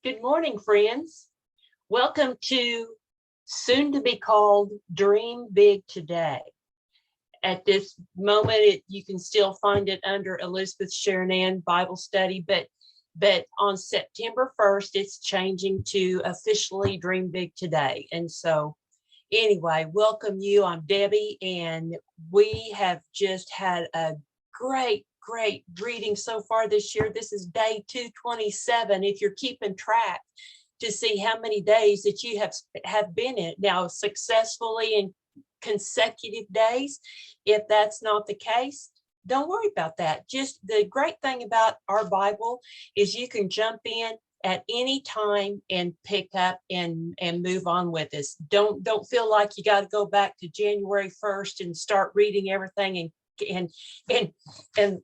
Good morning, friends. Welcome to soon to be called Dream Big Today. At this moment, you can still find it under Elizabeth Sharon Bible Study, but on September 1st, it's changing to officially Dream Big Today. And so anyway, welcome you. I'm Debbie, and we have just had a great reading so far this year. This is day 227. If you're keeping track to see how many days that you have been in now successfully in consecutive days. If that's not the case, don't worry about that. Just the great thing about our Bible is you can jump in at any time and pick up and move on with us. Don't feel like you got to go back to January 1st and start reading everything and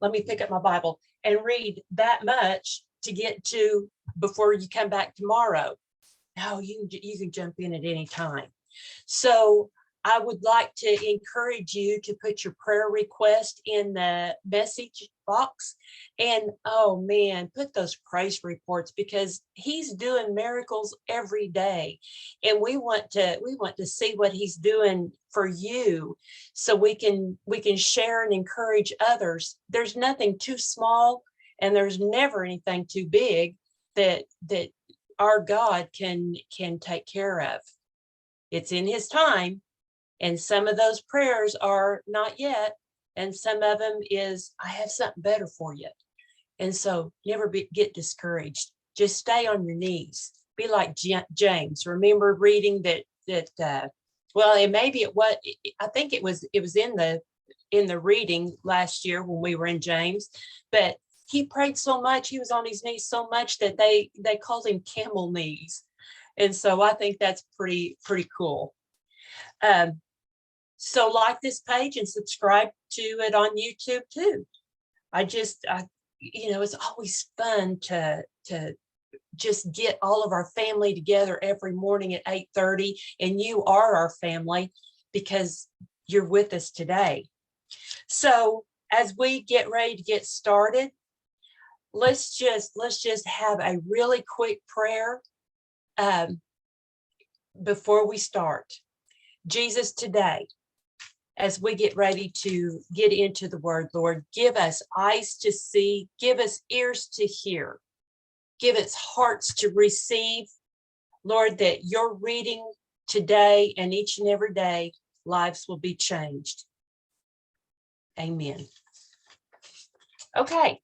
let me pick up my Bible and read that much to get to before you come back tomorrow. No, you can jump in at any time. So I would like to encourage you to put your prayer request in the message box, and oh man, put those praise reports, because he's doing miracles every day, and we want to see what he's doing for you, so we can share and encourage others. There's nothing too small, and there's never anything too big that our God can take care of. It's in his time. And some of those prayers are not yet. And some of them is, I have something better for you. And so never get discouraged. Just stay on your knees. Be like James. Remember reading that well, and maybe I think it was in the reading last year when we were in James, but he prayed so much, he was on his knees so much that they called him camel knees. And so I think that's pretty cool. So like this page and subscribe to it on YouTube too. It's always fun to just get all of our family together every morning at 8:30, and you are our family because you're with us today. So as we get ready to get started, let's just have a really quick prayer before we start. Jesus, today, as we get ready to get into the word, Lord, give us eyes to see, give us ears to hear, give us hearts to receive, Lord, that your reading today and each and every day, lives will be changed. Amen. Okay.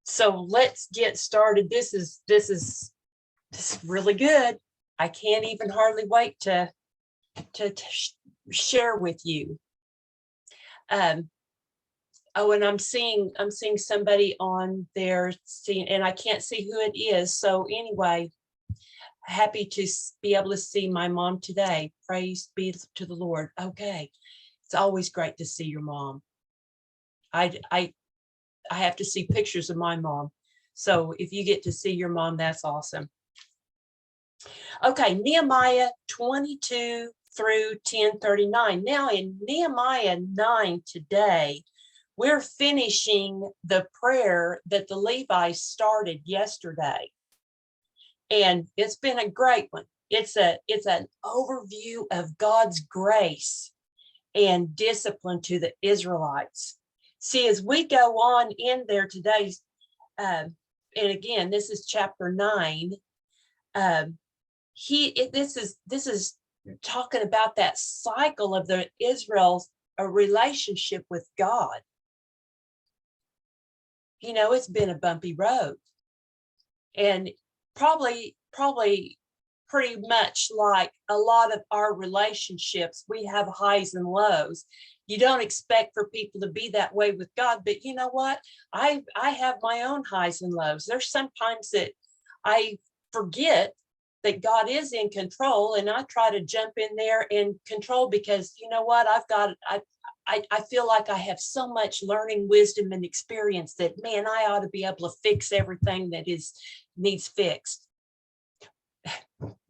So let's get started. This is really good. I can't even hardly wait to share with you. And I'm seeing somebody on there, and I can't see who it is. So anyway, happy to be able to see my mom today. Praise be to the Lord. Okay, it's always great to see your mom. I have to see pictures of my mom. So if you get to see your mom, that's awesome. Okay, Nehemiah 22 through 10:39. Now in Nehemiah 9 today, we're finishing the prayer that the Levites started yesterday. And it's been a great one. It's an overview of God's grace and discipline to the Israelites. See, as we go on in there today, and again, this is chapter 9. This is talking about that cycle of the Israel's relationship with God. You know, it's been a bumpy road, and probably pretty much like a lot of our relationships, we have highs and lows. You don't expect for people to be that way with God, but you know what? I have my own highs and lows. There's sometimes that I forget that God is in control, and I try to jump in there and control, because you know what? I feel like I have so much learning, wisdom, and experience that, man, I ought to be able to fix everything that needs fixed.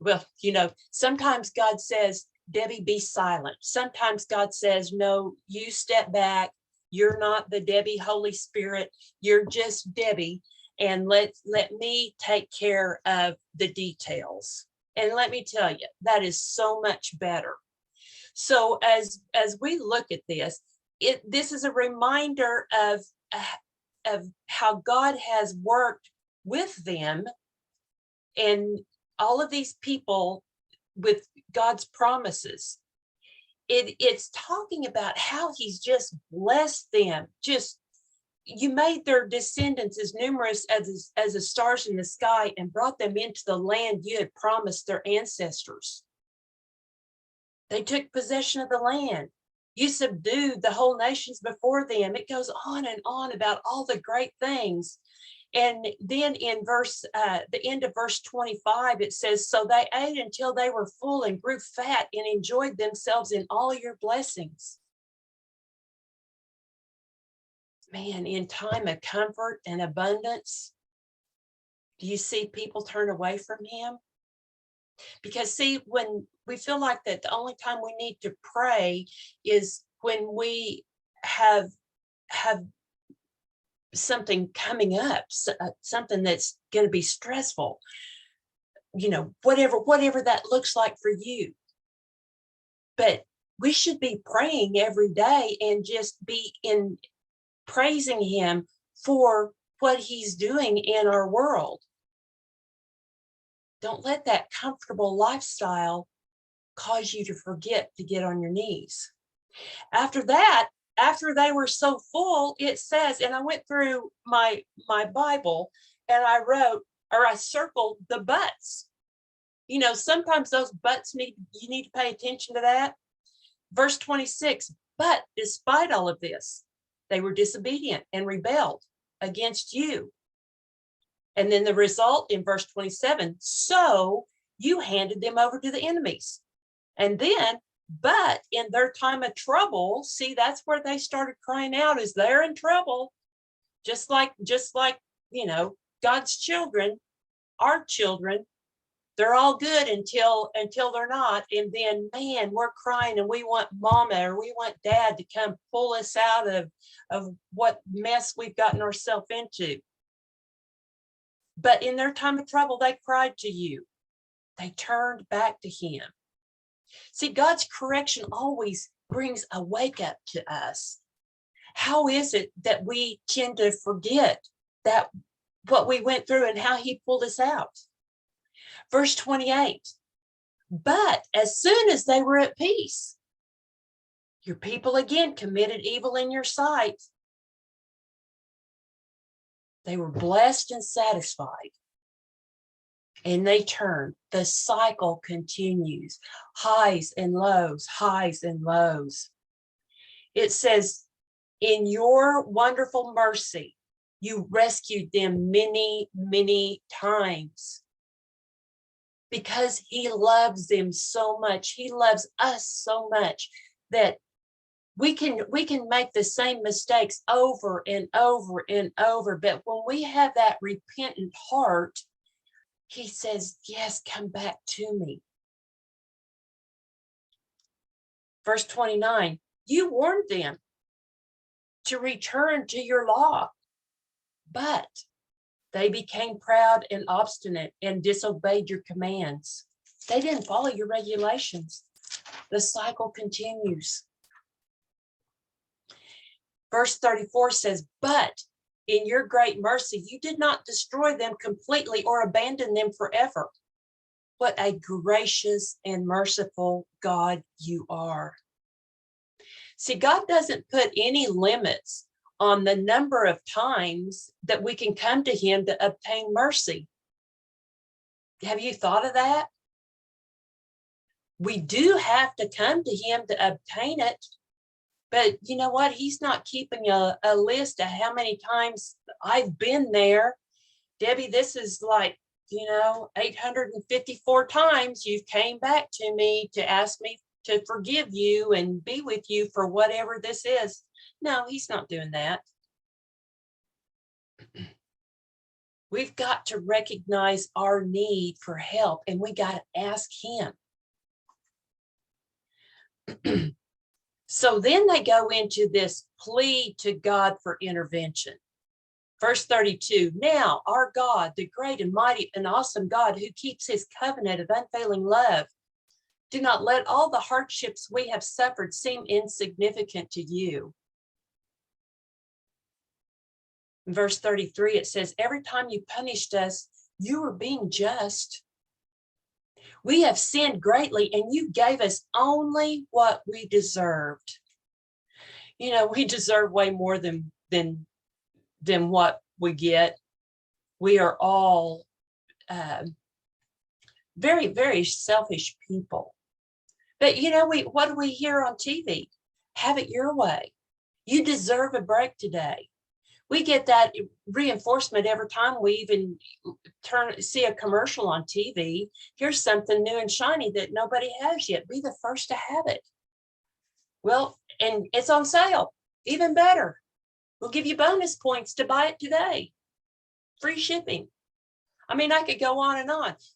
Well, you know, sometimes God says, Debbie, be silent. Sometimes God says, no, you step back. You're not the Debbie Holy Spirit. You're just Debbie. and let me take care of the details. And let me tell you, that is so much better. So as we look at this, this is a reminder of how God has worked with them and all of these people with God's promises. It's talking about how he's just blessed them. Just, you made their descendants as numerous as the stars in the sky and brought them into the land you had promised their ancestors. They took possession of the land. You subdued the whole nations before them. It goes on and on about all the great things. And then in the end of verse 25, it says, so they ate until they were full and grew fat and enjoyed themselves in all your blessings. Man, in time of comfort and abundance, do you see people turn away from him? Because see, when we feel like that the only time we need to pray is when we have something coming up, something that's going to be stressful, whatever that looks like for you. But we should be praying every day and just be in praising him for what he's doing in our world. Don't let that comfortable lifestyle cause you to forget to get on your knees. After that, after they were so full, it says, and I went through my Bible and I wrote, or I circled the buts. Sometimes those buts you need to pay attention to that. Verse 26, but despite all of this, they were disobedient and rebelled against you. And then the result in verse 27, so you handed them over to the enemies. And then, but in their time of trouble, see, that's where they started crying out, is they're in trouble. Just like, God's children, our children, they're all good until they're not. And then, man, we're crying and we want mama or we want dad to come pull us out of what mess we've gotten ourselves into. But in their time of trouble, they cried to you. They turned back to him. See, God's correction always brings a wake up to us. How is it that we tend to forget that what we went through and how he pulled us out? Verse 28, but as soon as they were at peace, your people again committed evil in your sight. They were blessed and satisfied. And they turned. The cycle continues. Highs and lows, highs and lows. It says, in your wonderful mercy, you rescued them many, many times. Because he loves them so much. He loves us so much that we can make the same mistakes over and over and over. But when we have that repentant heart, he says, yes, come back to me. Verse 29, you warned them to return to your law, but they became proud and obstinate and disobeyed your commands. They didn't follow your regulations. The cycle continues. Verse 34 says, but in your great mercy, you did not destroy them completely or abandon them forever. What a gracious and merciful God you are. See, God doesn't put any limits on the number of times that we can come to him to obtain mercy. Have you thought of that? We do have to come to him to obtain it. But you know what? He's not keeping a list of how many times I've been there. Debbie, this is like, 854 times you've came back to me to ask me to forgive you and be with you for whatever this is. No, he's not doing that. We've got to recognize our need for help and we got to ask him. So then they go into this plea to God for intervention. Verse 32, now our God, the great and mighty and awesome God who keeps his covenant of unfailing love, do not let all the hardships we have suffered seem insignificant to you. In verse 33, it says, every time you punished us, you were being just. We have sinned greatly and you gave us only what we deserved. You know, we deserve way more than what we get. We are all very, very selfish people. But you know, what do we hear on TV? Have it your way. You deserve a break today. We get that reinforcement every time we even see a commercial on TV. Here's something new and shiny that nobody has yet. Be the first to have it. Well, and it's on sale. Even better. We'll give you bonus points to buy it today. Free shipping. I mean, I could go on,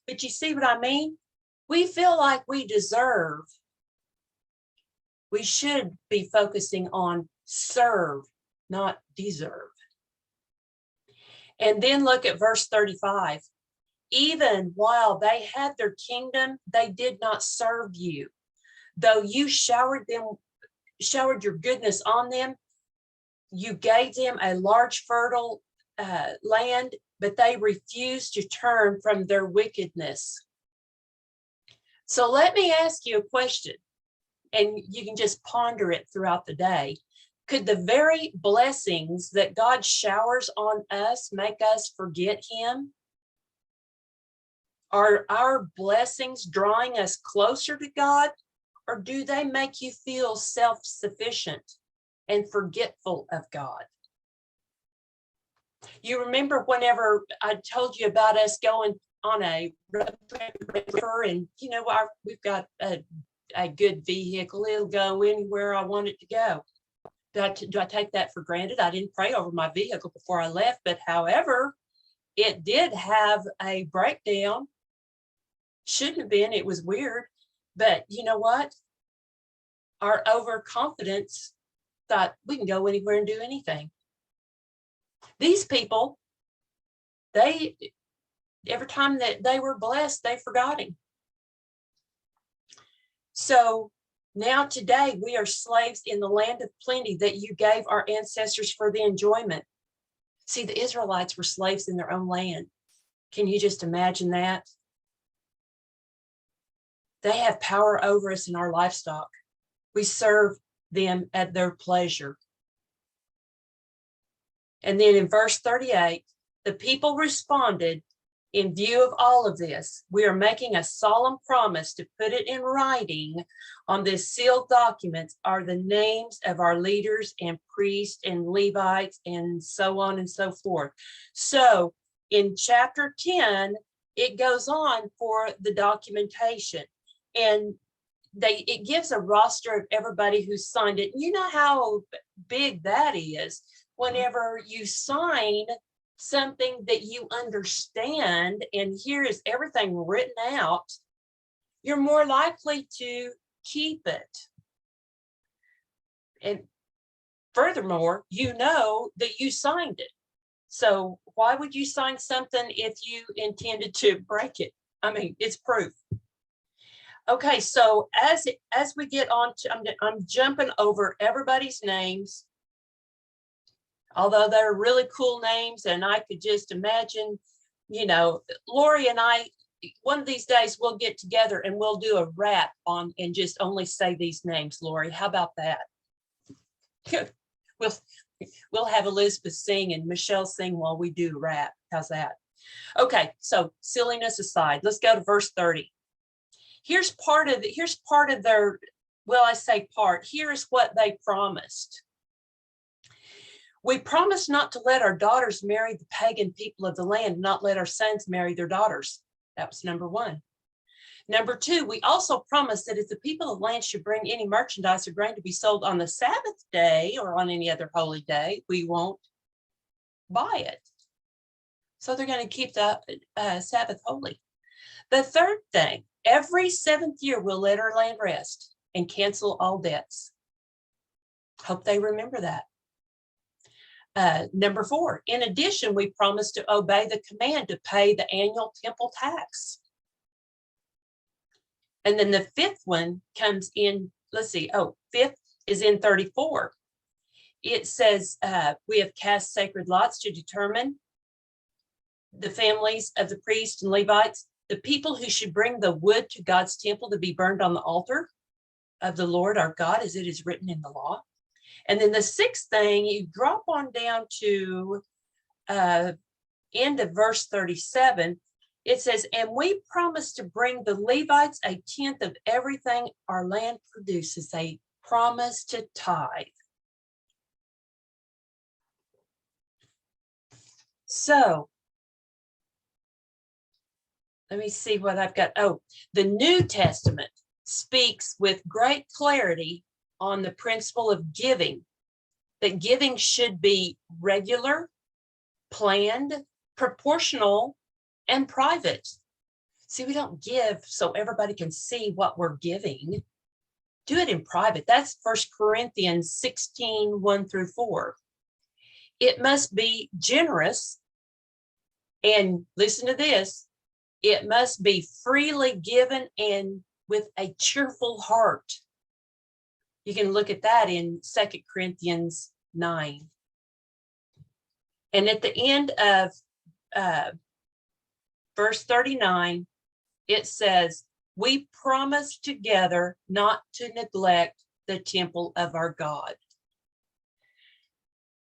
but you see what I mean? We feel like we deserve. We should be focusing on serve, not deserve. And then look at verse 35. Even while they had their kingdom, they did not serve you. Though you showered your goodness on them, you gave them a large fertile land, but they refused to turn from their wickedness. So let me ask you a question, and you can just ponder it throughout the day. Could the very blessings that God showers on us make us forget him? Are our blessings drawing us closer to God, or do they make you feel self-sufficient and forgetful of God? You remember whenever I told you about us going on a river, and you know, we've got a good vehicle. It'll go anywhere I want it to go. Do I take that for granted? I didn't pray over my vehicle before I left, but however, it did have a breakdown. Shouldn't have been. It was weird, but you know what? Our overconfidence thought we can go anywhere and do anything. These people, every time that they were blessed, they forgot him. So now today we are slaves in the land of plenty that you gave our ancestors for the enjoyment. See, the Israelites were slaves in their own land. Can you just imagine that? They have power over us in our livestock. We serve them at their pleasure. And then in verse 38, the people responded, in view of all of this, we are making a solemn promise to put it in writing on this sealed document are the names of our leaders and priests and Levites and so on and so forth. So in chapter 10, it goes on for the documentation, and it gives a roster of everybody who signed it. You know how big that is. Whenever you sign something that you understand, and here is everything written out, you're more likely to keep it. And furthermore, you know that you signed it. So why would you sign something if you intended to break it? I mean, it's proof. Okay, so as we get on to, I'm jumping over everybody's names, although they're really cool names, and I could just imagine, you know, Lori and I, one of these days we'll get together and we'll do a rap on and just only say these names, Lori. How about that? We'll have Elizabeth sing and Michelle sing while we do rap. How's that? Okay, so silliness aside, let's go to verse 30. Here's part of their, well, I say part, here's what they promised. We promised not to let our daughters marry the pagan people of the land, not let our sons marry their daughters. That was number one. Number two, we also promised that if the people of the land should bring any merchandise or grain to be sold on the Sabbath day or on any other holy day, we won't buy it. So they're going to keep the Sabbath holy. The third thing, every seventh year, we'll let our land rest and cancel all debts. Hope they remember that. Number 4, in addition, we promise to obey the command to pay the annual temple tax. And then the 5th one comes in, let's see, 5th is in 34. It says, we have cast sacred lots to determine the families of the priests and Levites, the people who should bring the wood to God's temple to be burned on the altar of the Lord our God, as it is written in the law. And then the 6th thing, you drop on down to end of verse 37. It says, and we promise to bring the Levites a tenth of everything our land produces. They promise to tithe. So let me see what I've got. Oh, the New Testament speaks with great clarity on the principle of giving, that giving should be regular, planned, proportional, and private. See, we don't give so everybody can see what we're giving. Do it in private. That's 1 Corinthians 16, 1 through 4. It must be generous. And listen to this, it must be freely given and with a cheerful heart. You can look at that in 2 Corinthians 9. And at the end of verse 39, it says, we promise together not to neglect the temple of our God.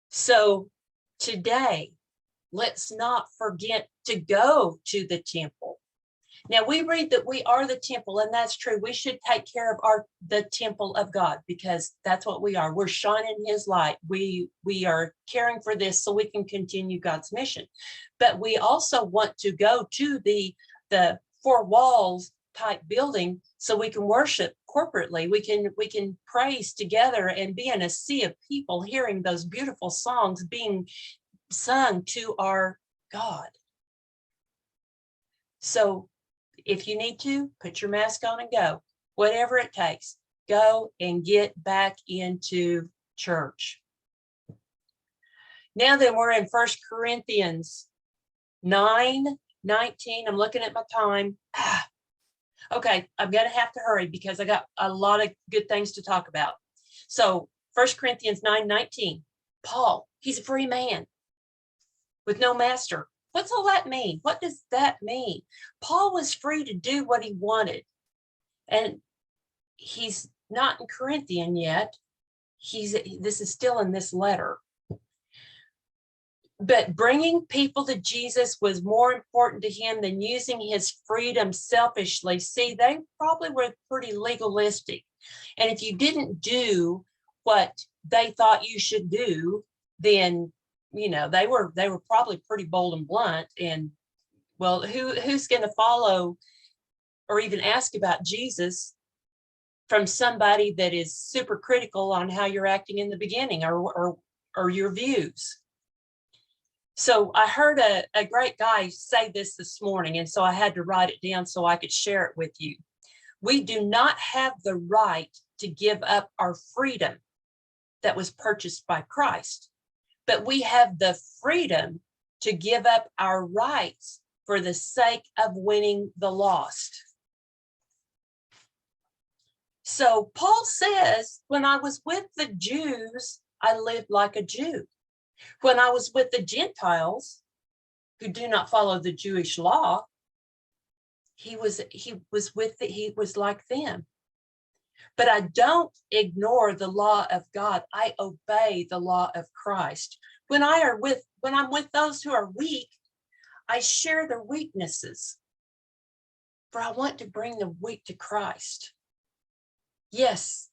So today, let's not forget to go to the temple. Now we read that we are the temple, and that's true. We should take care of the temple of God, because that's what we are. We're shining his light. We are caring for this so we can continue God's mission. But we also want to go to the 4 walls type building so we can worship corporately. We can praise together and be in a sea of people hearing those beautiful songs being sung to our God. So if you need to, put your mask on and go. Whatever it takes, go and get back into church. Now then, we're in 1 Corinthians 9:19. I'm looking at my time. Okay, I'm going to have to hurry because I got a lot of good things to talk about. So 1 Corinthians 9:19, Paul, he's a free man with no master. What's all that mean? What does that mean? Paul was free to do what he wanted. And he's not in Corinthian yet. This is still in this letter. But bringing people to Jesus was more important to him than using his freedom selfishly. See, they probably were pretty legalistic. And if you didn't do what they thought you should do, then they were probably pretty bold and blunt. And well, who's going to follow or even ask about Jesus from somebody that is super critical on how you're acting in the beginning or your views? So I heard a great guy say this morning, and so I had to write it down so I could share it with you. We do not have the right to give up our freedom that was purchased by Christ, but we have the freedom to give up our rights for the sake of winning the lost. So Paul says, when I was with the Jews, I lived like a Jew. When I was with the Gentiles who do not follow the Jewish law, he was like them. But I don't ignore the law of God. I obey the law of Christ. When I'm with those who are weak, I share their weaknesses. For I want to bring the weak to Christ. Yes.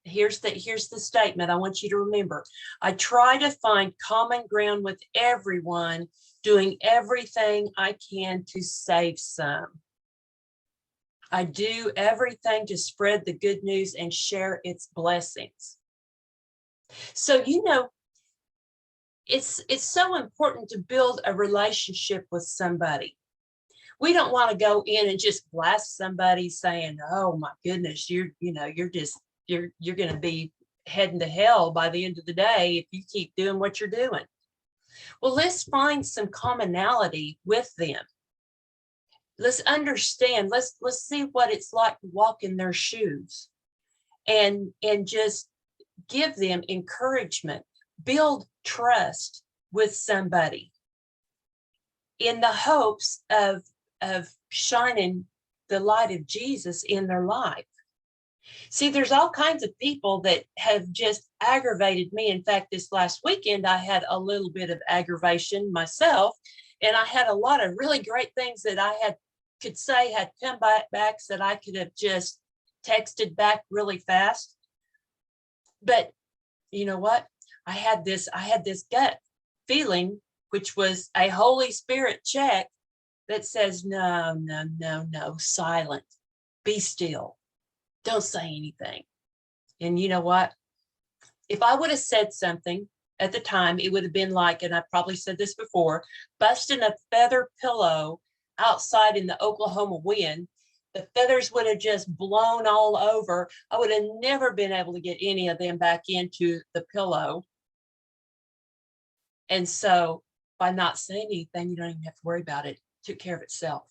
Here's the statement I want you to remember. I try to find common ground with everyone, doing everything I can to save some. I do everything to spread the good news and share its blessings. So, it's so important to build a relationship with somebody. We don't want to go in and just blast somebody saying, oh my goodness, you're going to be heading to hell by the end of the day if you keep doing what you're doing. Well, let's find some commonality with them. Let's understand, let's see what it's like to walk in their shoes, and just give them encouragement, build trust with somebody in the hopes of shining the light of Jesus in their life. See, there's all kinds of people that have just aggravated me. In fact, this last weekend, I had a little bit of aggravation myself, and I had a lot of really great things that I could say had come back that I could have just texted back really fast. But you know what? I had this gut feeling, which was a Holy Spirit check that says, no, silent, be still, don't say anything. And you know what? If I would have said something at the time, it would have been like, and I probably said this before, busting a feather pillow outside in the Oklahoma wind. The feathers would have just blown all over. I would have never been able to get any of them back into the pillow. And so by not saying anything, you don't even have to worry about it. It took care of itself.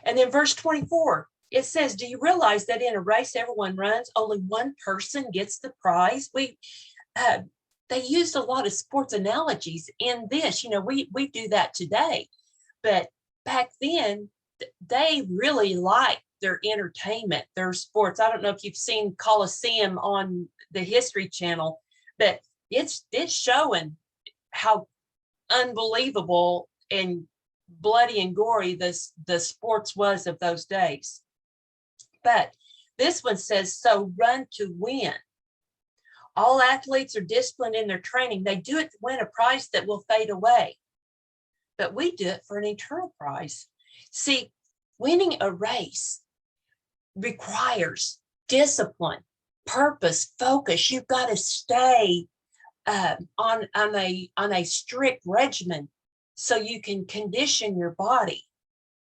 And then verse 24, it says, do you realize that in a race everyone runs, only one person gets the prize? They used a lot of sports analogies in this. You know, we do that today. But back then, they really liked their entertainment, their sports. I don't know if you've seen Coliseum on the History Channel, but it's showing how unbelievable and bloody and gory the sports was of those days. But this one says, so run to win. All athletes are disciplined in their training. They do it to win a prize that will fade away. But we do it for an eternal prize. See, winning a race requires discipline, purpose, focus. You've got to stay on a strict regimen so you can condition your body,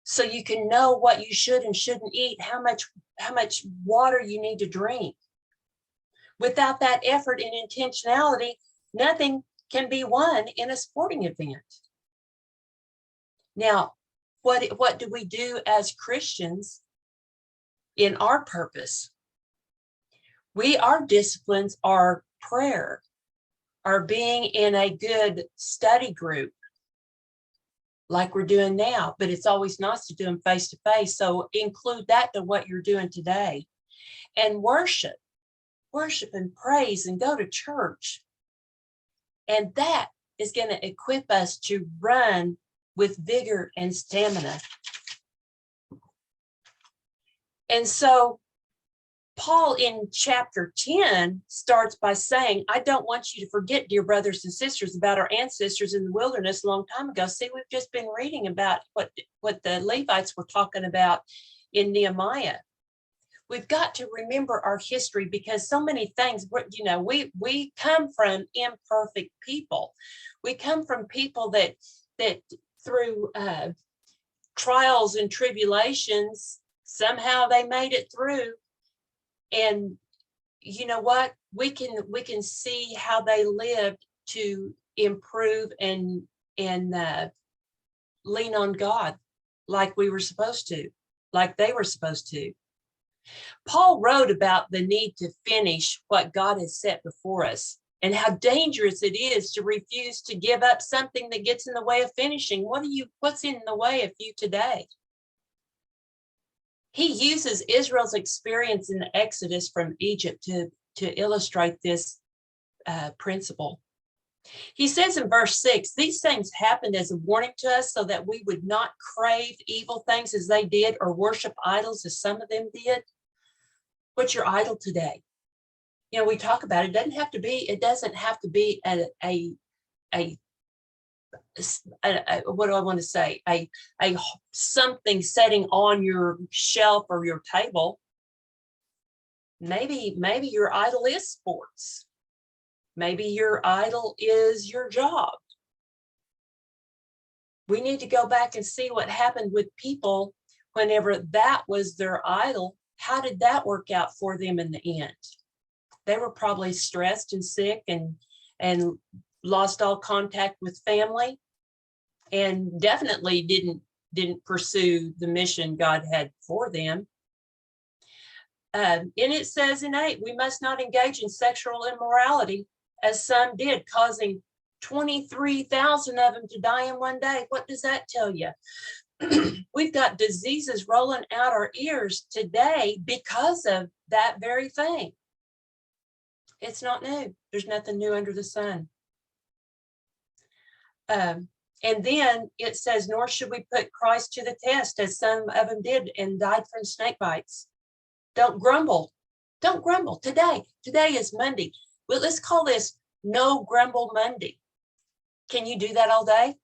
so you can know what you should and shouldn't eat, how much water you need to drink. Without that effort and intentionality, nothing can be won in a sporting event. Now, what do we do as Christians in our purpose? Our disciplines are prayer, are being in a good study group like we're doing now, but it's always nice to do them face to face. So include that to what you're doing today. And worship and praise and go to church. And that is going to equip us to run with vigor and stamina. And so Paul in chapter 10 starts by saying, I don't want you to forget, dear brothers and sisters, about our ancestors in the wilderness a long time ago. See, we've just been reading about what the Levites were talking about in Nehemiah. We've got to remember our history, because so many things, we come from imperfect people. We come from people that through trials and tribulations, somehow they made it through. And you know what? We can see how they lived to improve and lean on God like we were supposed to, like they were supposed to. Paul wrote about the need to finish what God has set before us and how dangerous it is to refuse to give up something that gets in the way of finishing. What's in the way of you today? He uses Israel's experience in the Exodus from Egypt to illustrate this principle. He says in verse 6, these things happened as a warning to us so that we would not crave evil things as they did or worship idols as some of them did. What's your idol today? We talk about it. It doesn't have to be what do I want to say? A something setting on your shelf or your table. Maybe your idol is sports. Maybe your idol is your job. We need to go back and see what happened with people whenever that was their idol. How did that work out for them in the end? They were probably stressed and sick and lost all contact with family, and definitely didn't pursue the mission God had for them. And it says in 8, we must not engage in sexual immorality, as some did, causing 23,000 of them to die in one day. What does that tell you? We've got diseases rolling out our ears today because of that very thing. It's not new. There's nothing new under the sun. And then it says, nor should we put Christ to the test, as some of them did and died from snake bites. Don't grumble. Don't grumble. Today is Monday. Well, let's call this No Grumble Monday. Can you do that all day?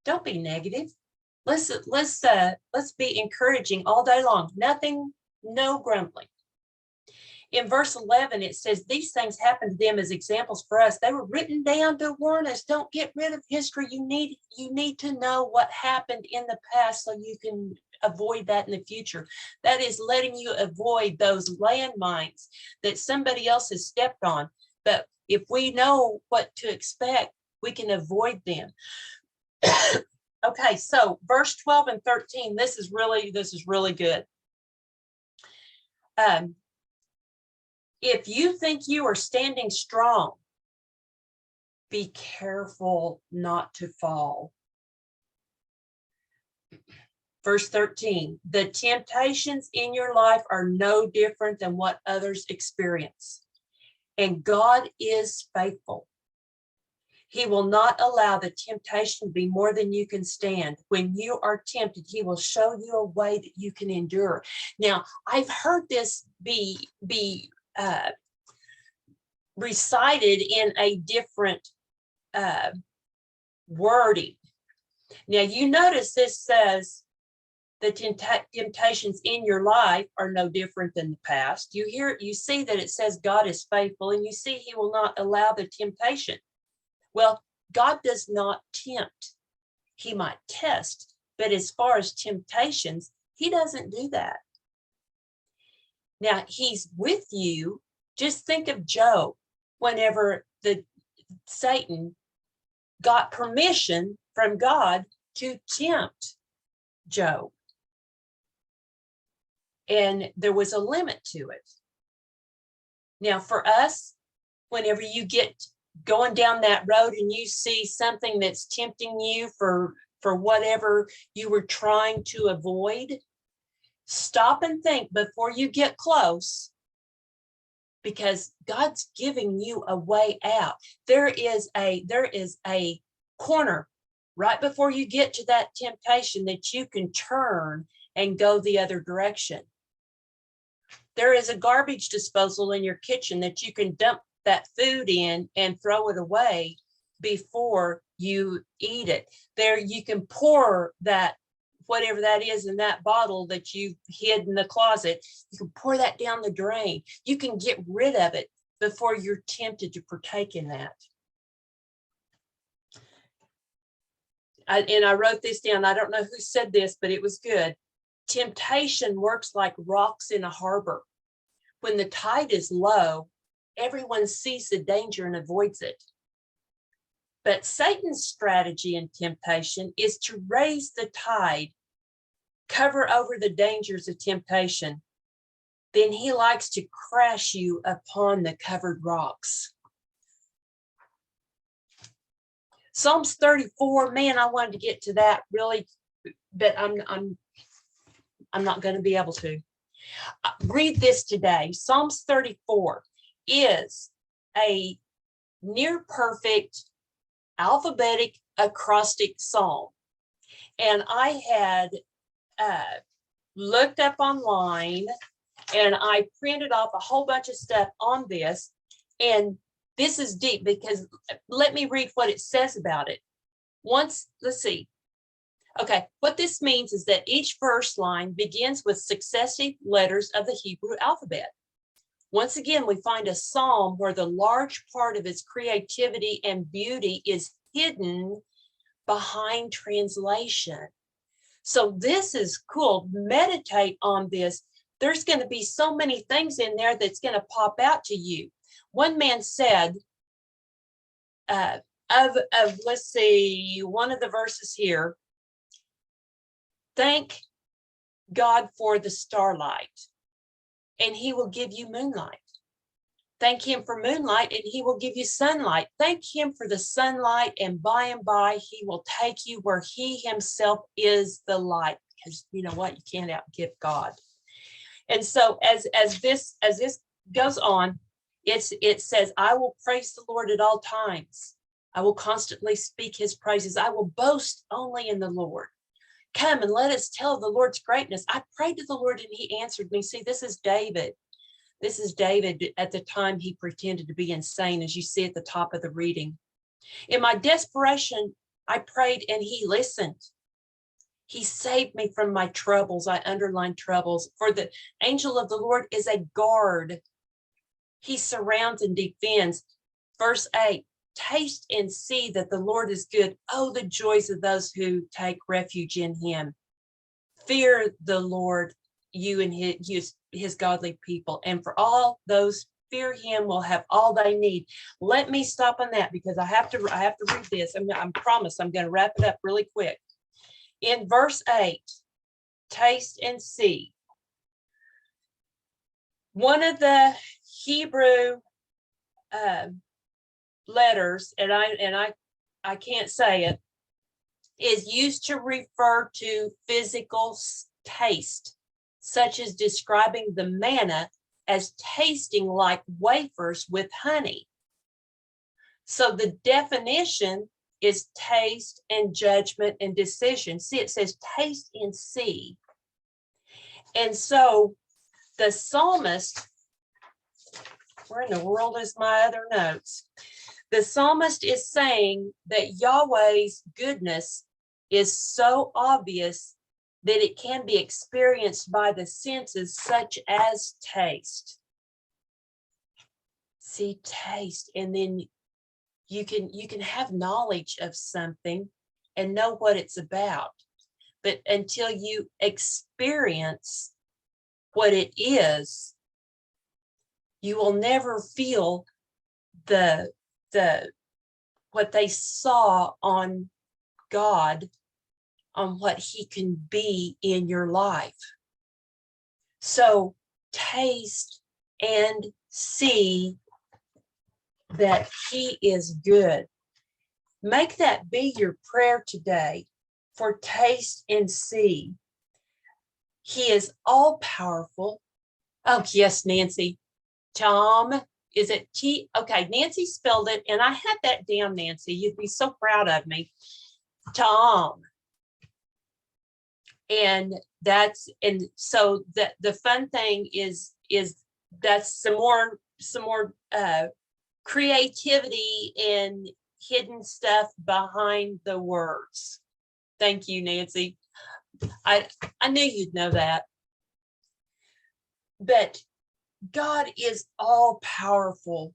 Don't be negative. Let's be encouraging all day long. Nothing, no grumbling. In verse 11, it says, these things happened to them as examples for us. They were written down to warn us. Don't get rid of history. You need to know what happened in the past so you can avoid that in the future. That is letting you avoid those landmines that somebody else has stepped on. But if we know what to expect, we can avoid them. Okay, so verse 12 and 13, this is really good. If you think you are standing strong, be careful not to fall. Verse 13, the temptations in your life are no different than what others experience. And God is faithful. He will not allow the temptation to be more than you can stand. When you are tempted, he will show you a way that you can endure. Now, I've heard this be recited in a different wording. Now, you notice this says the temptations in your life are no different than the past. You see that it says God is faithful, and you see he will not allow the temptation. Well, God does not tempt. He might test, but as far as temptations, he doesn't do that. Now, he's with you. Just think of Job. Whenever Satan got permission from God to tempt Job, and there was a limit to it. Now, for us, whenever you get going down that road and you see something that's tempting you for whatever you were trying to avoid, stop and think before you get close, because God's giving you a way out. There is a corner right before you get to that temptation that you can turn and go the other direction. There is a garbage disposal in your kitchen that you can dump that food in and throw it away before you eat it. There you can pour that, whatever that is in that bottle that you hid in the closet, you can pour that down the drain. You can get rid of it before you're tempted to partake in that. I wrote this down. I don't know who said this, but it was good. Temptation works like rocks in a harbor. When the tide is low, everyone sees the danger and avoids it. But Satan's strategy in temptation is to raise the tide, cover over the dangers of temptation. Then he likes to crash you upon the covered rocks. Psalms 34, man, I wanted to get to that really, but I'm not going to be able to. Read this today. Psalms 34 is a near perfect alphabetic acrostic psalm. And I had looked up online and I printed off a whole bunch of stuff on this. And this is deep because let me read what it says about it. Let's see. Okay, what this means is that each verse line begins with successive letters of the Hebrew alphabet. Once again, we find a psalm where the large part of its creativity and beauty is hidden behind translation. So this is cool. Meditate on this. there's going to be so many things in there that's going to pop out to you. One man said, let's see, one of the verses here, thank God for the starlight, and he will give you moonlight. Thank him for moonlight, and he will give you sunlight. Thank him for the sunlight, and by he will take you where he himself is the light. Because you know what? You can't outgive God. And so as this goes on, it says, I will praise the Lord at all times. I will constantly speak his praises. I will boast only in the Lord. Come and let us tell the Lord's greatness. I prayed to the Lord and he answered me. See, this is David. This is David at the time he pretended to be insane, as you see at the top of the reading. In my desperation, I prayed and he listened. He saved me from my troubles. I underlined troubles. For the angel of the Lord is a guard. He surrounds and defends. Verse 8, taste and see that the Lord is good. Oh, the joys of those who take refuge in him. Fear the Lord, you and his godly people, and for all those fear him will have all they need. Let me stop on that because I have to read this. I promise I'm going to wrap it up really quick. In verse 8, taste and see. One of the Hebrew letters, and I can't say it, is used to refer to physical taste, such as describing the manna as tasting like wafers with honey. So the definition is taste and judgment and decision. See, it says taste and see. And so the psalmist, where in the world is my other notes? The psalmist is saying that Yahweh's goodness is so obvious that it can be experienced by the senses, such as taste. See, taste, and then you can have knowledge of something and know what it's about. But until you experience what it is, you will never feel the what they saw on God, on what he can be in your life. So taste and see that he is good. Make that be your prayer today, for taste and see. He is all powerful. Oh, yes, Nancy. Tom, is it T? Okay, Nancy spelled it, and I had that down, Nancy. You'd be so proud of me. Tom. And so the fun thing is that's some more creativity and hidden stuff behind the words. Thank you, Nancy. I knew you'd know that. But God is all powerful,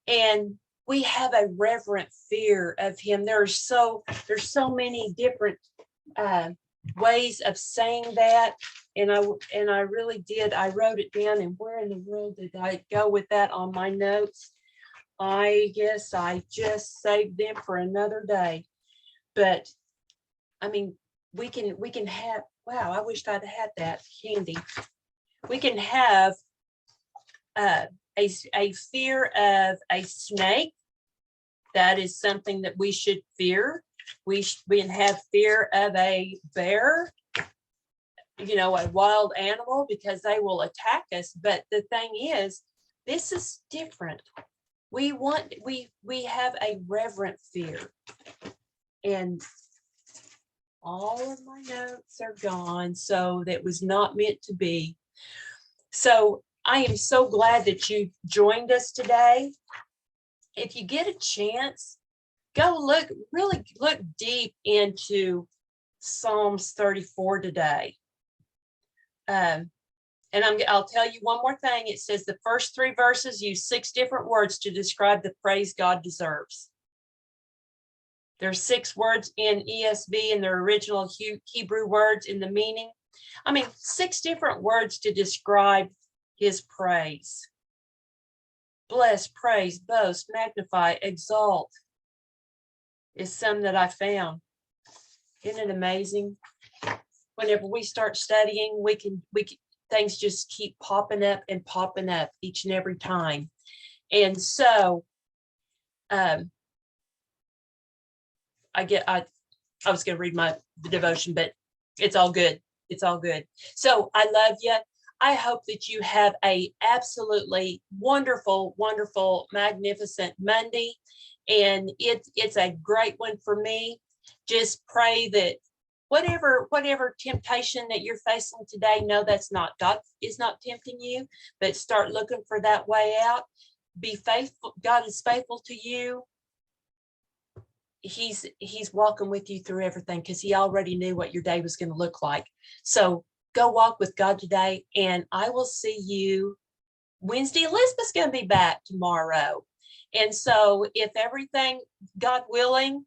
and we have a reverent fear of him. There's so many different ways of saying that, and I really did. I wrote it down, and where in the world did I go with that on my notes? I guess I just saved them for another day. But I mean, we can have, wow, I wished I'd had that handy. We can have a fear of a snake. That is something that we should fear. We can have fear of a bear, a wild animal, because they will attack us. But the thing is, this is different. We have a reverent fear. And all of my notes are gone, so that was not meant to be. So I am so glad that you joined us today. If you get a chance, go really look deep into Psalms 34 today. And I'll tell you one more thing. It says the first 3 verses use 6 different words to describe the praise God deserves. There's 6 words in ESV and their original Hebrew words in the meaning. I mean, 6 different words to describe his praise. Bless, praise, boast, magnify, exalt is some that I found. Isn't it amazing? Whenever we start studying, we can things just keep popping up and popping up each and every time. And so I was going to read the devotion, but it's all good. It's all good. So I love you. I hope that you have a absolutely wonderful, wonderful, magnificent Monday. And it's a great one for me. Just pray that whatever temptation that you're facing today, no, that's not, God is not tempting you, but start looking for that way out. Be faithful. God is faithful to you. He's walking with you through everything because he already knew what your day was going to look like. So go walk with God today, and I will see you Wednesday. Elizabeth's going to be back tomorrow. And so if everything, God willing,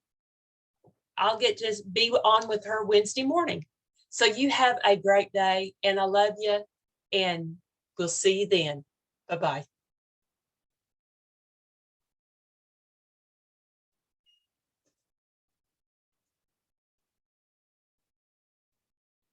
I'll get to be on with her Wednesday morning. So you have a great day, and I love you, and we'll see you then. Bye-bye.